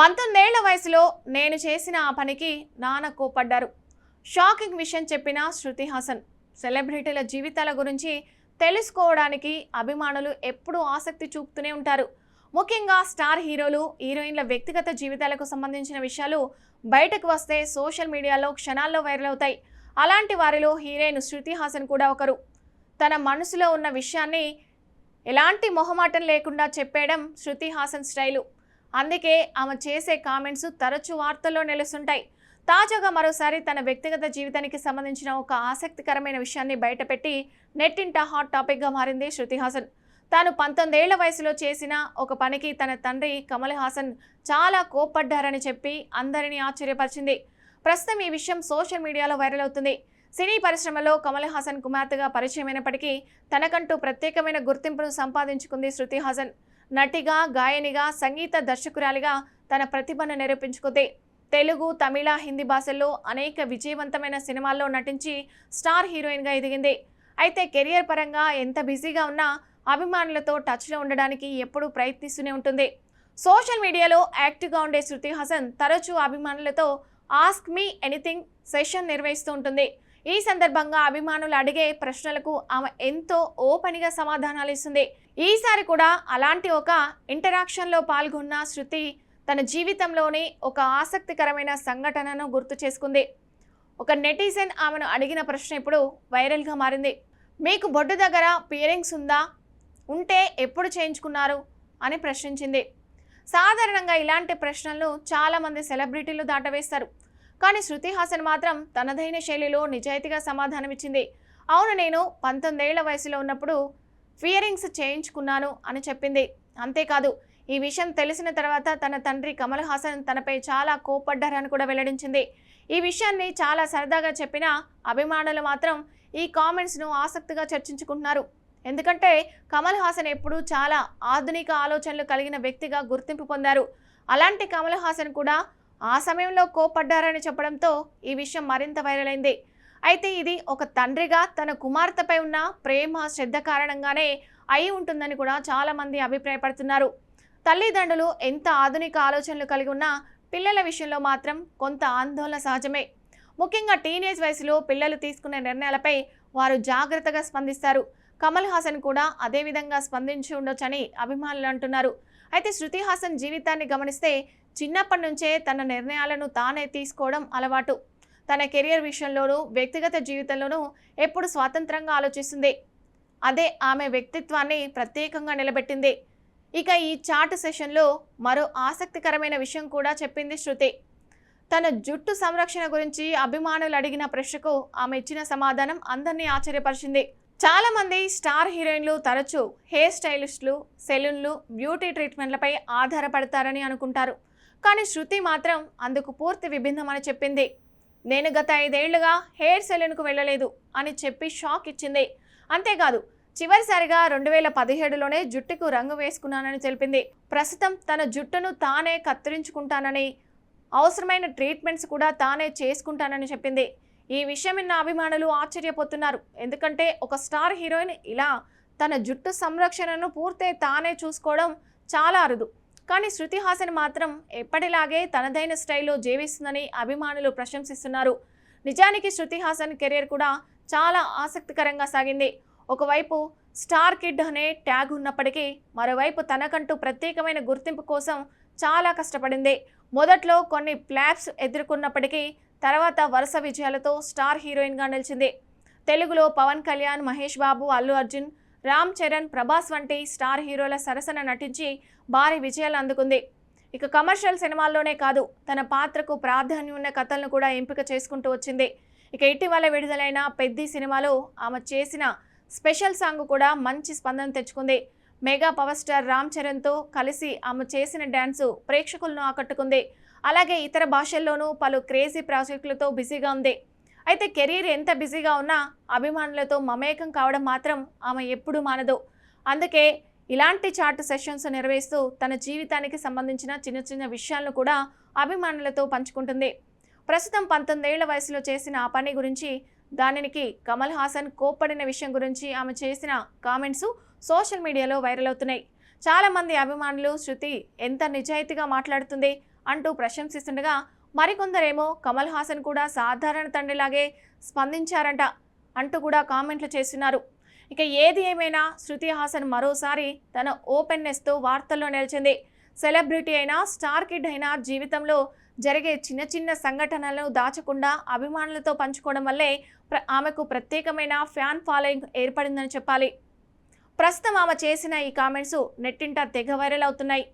19 ఏళ్ల వయసులో నేను చేసిన ఆ పనికి నాన్న కోప్పడ్డారు. షాకింగ్ విషయం చెప్పిన శృతి హాసన్. సెలబ్రిటీల జీవితాల గురించి తెలుసుకోవడానికి అభిమానులు ఎప్పుడూ ఆసక్తి చూపుతూనే ఉంటారు. ముఖ్యంగా స్టార్ హీరోలు, హీరోయిన్ల వ్యక్తిగత జీవితాలకు సంబంధించిన విషయాలు బయటకు వస్తే సోషల్ మీడియాలో క్షణాల్లో వైరల్ అవుతాయి. అలాంటి వారిలో హీరోయిన్ శృతి హాసన్ కూడా ఒకరు. తన మనసులో ఉన్న విషయాన్ని ఎలాంటి మొహమాటం లేకుండా చెప్పేయడం శృతి హాసన్ స్టైలు. అందుకే ఆమె చేసే కామెంట్స్ తరచూ వార్తల్లో నిలుస్తుంటాయి. తాజాగా మరోసారి తన వ్యక్తిగత జీవితానికి సంబంధించిన ఒక ఆసక్తికరమైన విషయాన్ని బయటపెట్టి నెట్టింట హాట్ టాపిక్గా మారింది శృతి హాసన్. తాను 19 ఏళ్ల వయసులో చేసిన ఒక పనికి తన తండ్రి కమల్ హాసన్ చాలా కోప్పడ్డారని చెప్పి అందరినీ ఆశ్చర్యపరిచింది. ప్రస్తుతం ఈ విషయం సోషల్ మీడియాలో వైరల్ అవుతుంది. సినీ పరిశ్రమలో కమల్ హాసన్ కుమార్తెగా పరిచయమైనప్పటికీ తనకంటూ ప్రత్యేకమైన గుర్తింపును సంపాదించుకుంది శృతి హాసన్. నటిగా, గాయనిగా, సంగీత దర్శకురాలిగా తన ప్రతిభను నిరూపించుకుంది. తెలుగు, తమిళ, హిందీ భాషల్లో అనేక విజయవంతమైన సినిమాల్లో నటించి స్టార్ హీరోయిన్గా ఎదిగింది. అయితే కెరియర్ పరంగా ఎంత బిజీగా ఉన్నా అభిమానులతో టచ్లో ఉండడానికి ఎప్పుడూ ప్రయత్నిస్తూనే ఉంటుంది. సోషల్ మీడియాలో యాక్టివ్గా ఉండే శృతి హాసన్ తరచూ అభిమానులతో ఆస్క్ మీ ఎనీథింగ్ సెషన్ నిర్వహిస్తూ ఉంటుంది. ఈ సందర్భంగా అభిమానులు అడిగే ప్రశ్నలకు ఆమె ఎంతో ఓపెన్గా సమాధానాలు ఇస్తుంది. ఈసారి కూడా అలాంటి ఒక ఇంటరాక్షన్లో పాల్గొన్న శృతి తన జీవితంలోని ఒక ఆసక్తికరమైన సంఘటనను గుర్తు చేసుకుంది. ఒక నెటిజన్ ఆమెను అడిగిన ప్రశ్న ఇప్పుడు వైరల్గా మారింది. మీకు బొడ్డు దగ్గర పియరింగ్స్ ఉందా? ఉంటే ఎప్పుడు చేయించుకున్నారు అని ప్రశ్నించింది. సాధారణంగా ఇలాంటి ప్రశ్నలను చాలామంది సెలబ్రిటీలు దాటవేస్తారు. కానీ శృతి హాసన్ మాత్రం తనదైన శైలిలో నిజాయితీగా సమాధానమిచ్చింది. అవును, నేను 19 ఏళ్ల వయసులో ఉన్నప్పుడు ఫియరింగ్స్ చేయించుకున్నాను అని చెప్పింది. అంతేకాదు, ఈ విషయం తెలిసిన తర్వాత తన తండ్రి కమల్ హాసన్ తనపై చాలా కోప్పడ్డారని కూడా వెల్లడించింది. ఈ విషయాన్ని చాలా సరదాగా చెప్పిన అభిమానులు మాత్రం ఈ కామెంట్స్ను ఆసక్తిగా చర్చించుకుంటున్నారు. ఎందుకంటే కమల్ హాసన్ ఎప్పుడూ చాలా ఆధునిక ఆలోచనలు కలిగిన వ్యక్తిగా గుర్తింపు పొందారు. అలాంటి కమల్ హాసన్ కూడా ఆ సమయంలో కోప్పడ్డారని చెప్పడంతో ఈ విషయం మరింత వైరల్ అయింది. అయితే ఇది ఒక తండ్రిగా తన కుమార్తెపై ఉన్న ప్రేమ, శ్రద్ధ కారణంగానే అయి ఉంటుందని కూడా చాలామంది అభిప్రాయపడుతున్నారు. తల్లిదండ్రులు ఎంత ఆధునిక ఆలోచనలు కలిగి ఉన్నా పిల్లల విషయంలో మాత్రం కొంత ఆందోళన సహజమే. ముఖ్యంగా టీనేజ్ వయసులో పిల్లలు తీసుకునే నిర్ణయాలపై వారు జాగ్రత్తగా స్పందిస్తారు. కమల్ హాసన్ కూడా అదే విధంగా స్పందించి ఉండొచ్చని అభిమానులు అంటున్నారు. అయితే శృతి హాసన్ జీవితాన్ని గమనిస్తే చిన్నప్పటి నుంచే తన నిర్ణయాలను తానే తీసుకోవడం అలవాటు. తన కెరియర్ విషయంలోనూ, వ్యక్తిగత జీవితంలోనూ ఎప్పుడు స్వాతంత్రంగా ఆలోచిస్తుంది. అదే ఆమె వ్యక్తిత్వాన్ని ప్రత్యేకంగా నిలబెట్టింది. ఇక ఈ చాట్ సెషన్లో మరో ఆసక్తికరమైన విషయం కూడా చెప్పింది శృతి. తన జుట్టు సంరక్షణ గురించి అభిమానులు అడిగిన ప్రశ్నకు ఆమె ఇచ్చిన సమాధానం అందరినీ ఆశ్చర్యపరిచింది. చాలామంది స్టార్ హీరోయిన్లు తరచూ హెయిర్ స్టైలిస్టులు, సెలూన్లు, బ్యూటీ ట్రీట్మెంట్లపై ఆధారపడతారని అనుకుంటారు. కానీ శృతి మాత్రం అందుకు పూర్తి విభిన్నమని చెప్పింది. నేను గత 5 ఏళ్లుగా హెయిర్ సెలూన్కు వెళ్ళలేదు అని చెప్పి షాక్ ఇచ్చింది. అంతేకాదు, చివరిసారిగా 2017లోనే జుట్టుకు రంగు వేసుకున్నానని తెలిపింది. ప్రస్తుతం తన జుట్టును తానే కత్తిరించుకుంటానని, అవసరమైన ట్రీట్మెంట్స్ కూడా తానే చేసుకుంటానని చెప్పింది. ఈ విషయం విన్న అభిమానులు ఆశ్చర్యపోతున్నారు. ఎందుకంటే ఒక స్టార్ హీరోయిన్ ఇలా తన జుట్టు సంరక్షణను పూర్తి తానే చూసుకోవడం చాలా అరుదు. కానీ శృతి హాసన్ మాత్రం ఎప్పటిలాగే తనదైన స్టైల్లో జీవిస్తుందని అభిమానులు ప్రశంసిస్తున్నారు. నిజానికి శృతి హాసన్ కెరీర్ కూడా చాలా ఆసక్తికరంగా సాగింది. ఒకవైపు స్టార్ కిడ్ అనే ట్యాగ్ ఉన్నప్పటికీ మరోవైపు తనకంటూ ప్రత్యేకమైన గుర్తింపు కోసం చాలా కష్టపడింది. మొదట్లో కొన్ని ఫ్లాప్స్ ఎదుర్కొన్నప్పటికీ తర్వాత వరుస విజయాలతో స్టార్ హీరోయిన్గా నిలిచింది. తెలుగులో పవన్ కళ్యాణ్, మహేష్ బాబు, అల్లు అర్జున్, రామ్ చరణ్, ప్రభాస్ వంటి స్టార్ హీరోల సరసన నటించి భారీ విజయాలు అందుకుంది. ఇక కమర్షియల్ సినిమాల్లోనే కాదు, తన పాత్రకు ప్రాధాన్యం ఉన్న కథలను కూడా ఎంపిక చేసుకుంటూ వచ్చింది. ఇక ఇటీవల విడుదలైన పెద్ది సినిమాలో ఆమె చేసిన స్పెషల్ సాంగ్ కూడా మంచి స్పందన తెచ్చుకుంది. మెగా పవర్ స్టార్ రామ్ చరణ్తో కలిసి ఆమె చేసిన డ్యాన్సు ప్రేక్షకులను ఆకట్టుకుంది. అలాగే ఇతర భాషల్లోనూ పలు క్రేజీ ప్రాజెక్టులతో బిజీగా ఉంది. అయితే కెరీర్ ఎంత బిజీగా ఉన్నా అభిమానులతో మమేకం కావడం మాత్రం ఆమె ఎప్పుడూ మానదు. అందుకే ఇలాంటి చాట్ సెషన్స్ నిర్వహిస్తూ తన జీవితానికి సంబంధించిన చిన్న చిన్న విషయాలను కూడా అభిమానులతో పంచుకుంటుంది. ప్రస్తుతం 19 ఏళ్ల వయసులో చేసిన ఆ పని గురించి, దానికి కమల్ హాసన్ కోప్పడిన విషయం గురించి ఆమె చేసిన కామెంట్స్ సోషల్ మీడియాలో వైరల్ అవుతున్నాయి. చాలామంది అభిమానులు శృతి ఎంత నిజాయితీగా మాట్లాడుతుంది, అంటూ ప్రశంసిస్తుండగా మరికొందరేమో కమల్ హాసన్ కూడా సాధారణ తండ్రిలాగే స్పందించారంట అంటూ కూడా కామెంట్లు చేస్తున్నారు. ఇక ఏది ఏమైనా శృతి హాసన్ మరోసారి తన ఓపెన్నెస్తో వార్తల్లో నిలిచింది. సెలబ్రిటీ అయినా స్టార్ కిడ్ అయినా జీవితంలో జరిగే చిన్న చిన్న సంఘటనలను దాచకుండా అభిమానులతో పంచుకోవడం వల్లే ఆమెకు ప్రత్యేకమైన ఫ్యాన్ ఫాలోయింగ్ ఏర్పడిందని చెప్పాలి. ప్రస్తుతం ఆమె చేసిన ఈ కామెంట్స్ నెట్టింట తెగ వైరల్ అవుతున్నాయి.